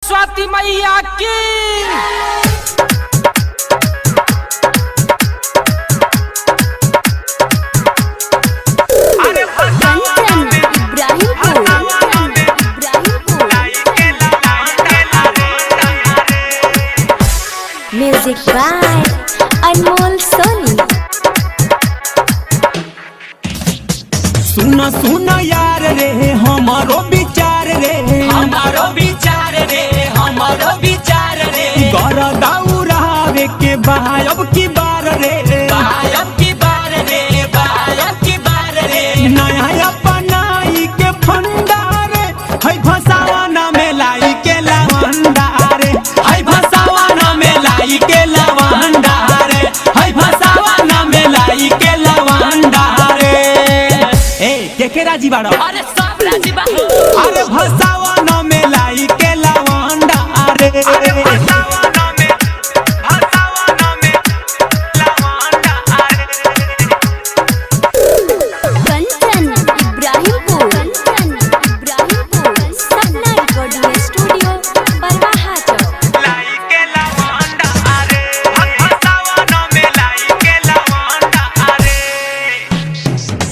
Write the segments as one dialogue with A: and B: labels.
A: सरस्वती मैया की।
B: Music by अनमोल सोनी।
C: सुना सुना यार रे हमारो विचार रे,
A: हमारो विचार रे, हमारो विचार रे।
C: गौर दौड़ावे के बायब की बार रे,
A: बायब की बार रे, बायब की बार रे।
C: नया अपनाई के फंडारे है भसावाना में लाई के लवंडारे,
A: है भसावाना में लाई के लवंडारे, है भसावाना में लाई के लवंडारे।
C: के राजी बाड़ो?
A: अरे सब राजी बा।
C: अरे भसावाना में लाई के लवंडारे, अरे भसावाना में लवंडारे।
B: कंचन इब्राहिमपुर, कंचन इब्राहिमपुर, सपना रिकॉर्डिंग स्टूडियो बरवाहा चौक।
C: लाई के लवंडारे, भसावाना में लाई के लवंडारे।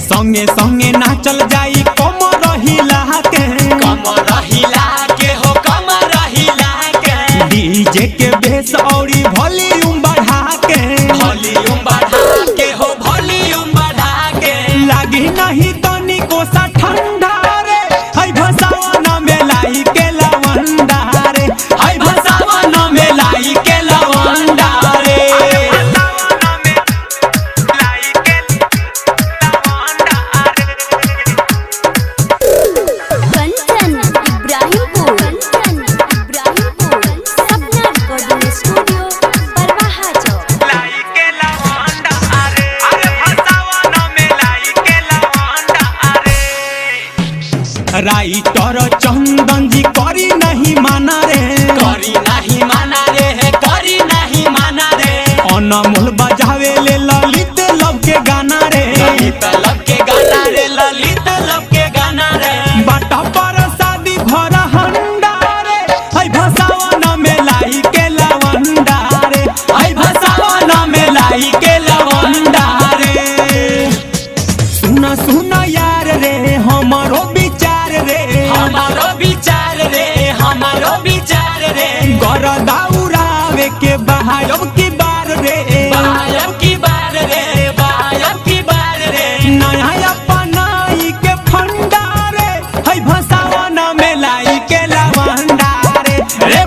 C: संगे संगे नाचल जाई कमर हिला के,
A: कमर हिला के हो, कमर हिला के।
C: डीजे के बेस औरी वॉल्यूम बढ़ा के,
A: वॉल्यूम बढ़ा के हो, वॉल्यूम बढ़ा के।
C: लागी नहीं तनिको सा ठंडा रे, है भसावाना में लाई के लवंडारे,
A: है भसावाना में लाई के लवंडारे।
C: भसावाना में लाई के लवंडारे।
B: कंचन इब्राहिमपुर, कंचन इब्राहिमपुर, सपना रिकॉर्डिंग स्टूडियो बरवाहा चौक।
C: लाई के लवंडारे, अरे भसावाना में लाई के लवंडारे। राइटर चंदन जी करी नहीं माना रे,
A: करी नहीं माना रे, करी नहीं माना रे।
C: अनमोल बजावे ले ललित लव के गाना रे,
A: ललित लब के गाना रे, ललित लब के गाना रे।
C: बाटा पर शादी भरा हंडारे, है भसावाना में लाई के लवंडारे,
A: है भसावाना में लाई के लवंडारे।
C: सुना सुना यार रे हमारो विचार रे,
A: हमारो विचार रे, हमारो विचार रे।
C: गौर दौड़ावे के बायब की बार रे,
A: बायब की बार रे, बायब की बार रे।
C: नया अपनाई के फंडारे है भसावाना में लाई के लवंडारे,
A: रे